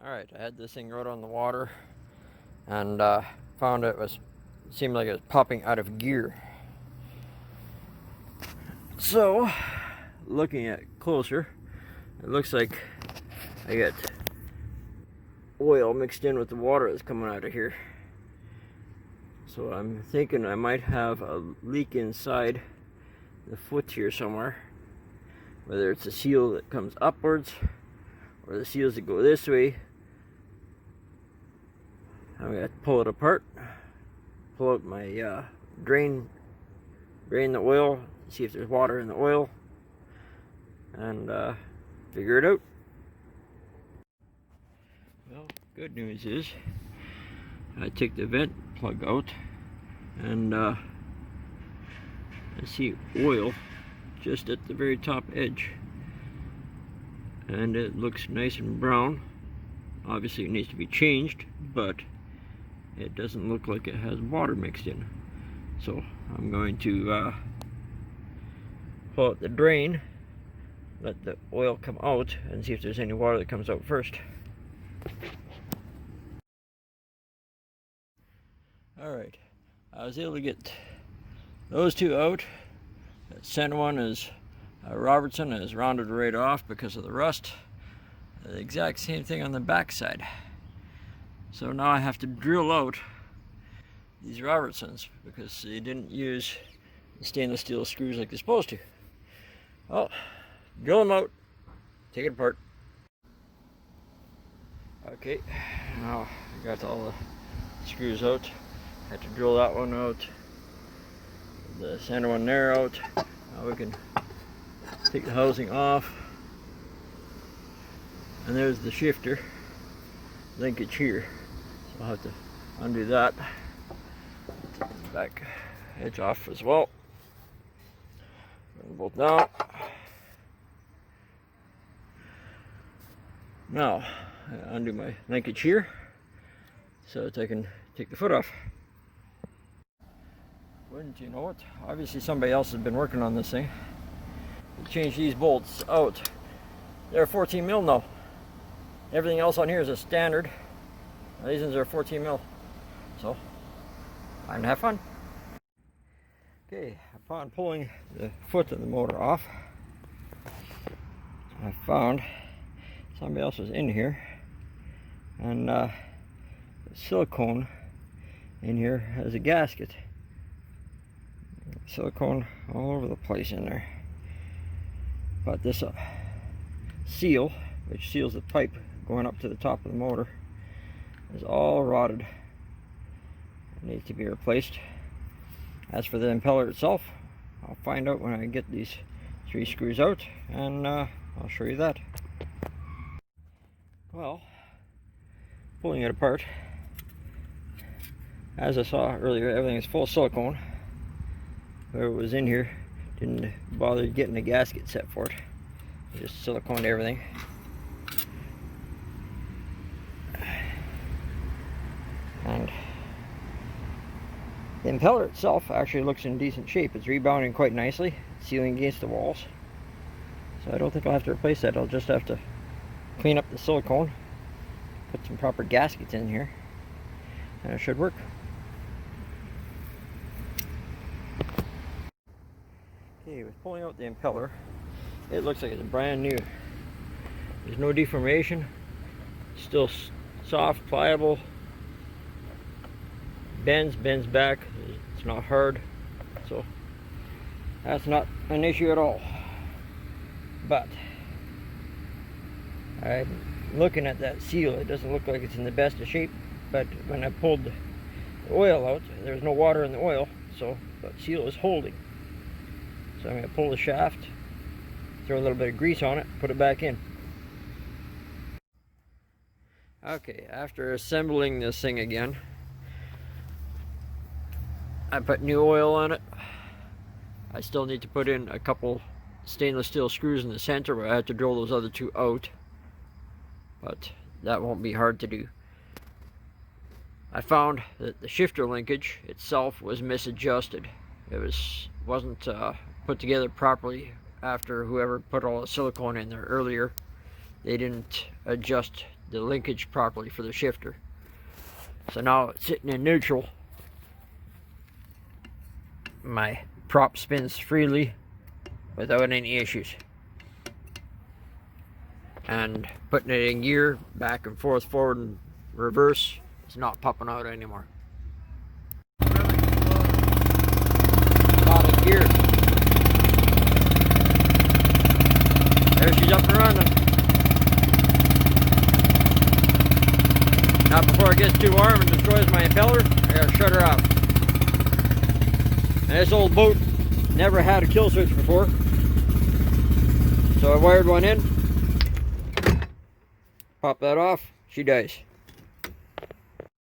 Alright, I had this thing right on the water and found it seemed like it was popping out of gear. So, looking at it closer, it looks like I got oil mixed in with the water that's coming out of here. So I'm thinking I might have a leak inside the foot here somewhere. Whether it's a seal that comes upwards or the seals that go this way. I'm going to pull it apart, pull out my drain the oil, see if there's water in the oil, and figure it out. Well, good news is I take the vent plug out and I see oil just at the very top edge, and it looks nice and brown. Obviously it needs to be changed, but it doesn't look like it has water mixed in. So I'm going to pull out the drain, let the oil come out, and see if there's any water that comes out first. Alright, I was able to get those two out. That center one is Robertson, is rounded right off because of the rust. The exact same thing on the back side. So now I have to drill out these Robertsons because they didn't use stainless steel screws like they're supposed to. Well, drill them out, take it apart. Okay, now I got all the screws out. Had to drill that one out, the center one there out. Now we can take the housing off. And there's the shifter linkage here. So I'll have to undo that. Take the back edge off as well. Bring them both down. Now, I undo my linkage here so that I can take the foot off. Wouldn't you know it? Obviously somebody else has been working on this thing. We changed these bolts out. They're 14 mil now. Everything else on here is a standard. These ones are 14 mil. So, time to have fun. Okay, upon pulling the foot of the motor off, I found somebody else was in here, and the silicone in here has a gasket. Silicone all over the place in there. But this seal, which seals the pipe going up to the top of the motor, is all rotted. It needs to be replaced. As for the impeller itself, I'll find out when I get these 3 screws out, and I'll show you that. Well, pulling it apart, as I saw earlier, everything is full of silicone. Whoever was in here didn't bother getting a gasket set for it. They just siliconed everything. And the impeller itself actually looks in decent shape. It's rebounding quite nicely, sealing against the walls. So I don't think I'll have to replace that. I'll just have to clean up the silicone, put some proper gaskets in here, and it should work. Okay, with pulling out the impeller, it looks like it's brand new. There's no deformation, still soft, pliable, bends back, it's not hard, so that's not an issue at all. But I'm looking at that seal, it doesn't look like it's in the best of shape, but when I pulled the oil out, there's no water in the oil, so that seal is holding. So I'm going to pull the shaft, throw a little bit of grease on it, put it back in. Okay, after assembling this thing again, I put new oil on it. I still need to put in a couple stainless steel screws in the center where I had to drill those other 2 out, but that won't be hard to do. I found that the shifter linkage itself was misadjusted. It wasn't put together properly after whoever put all the silicone in there earlier. They didn't adjust the linkage properly for the shifter. So now it's sitting in neutral. My prop spins freely without any issues. And putting it in gear, back and forth, forward and reverse, it's not popping out anymore. Out of gear. There she's up and running. Now before it gets too warm and destroys my impeller, I gotta shut her off. And this old boat never had a kill switch before, so I wired one in, pop that off, she dies.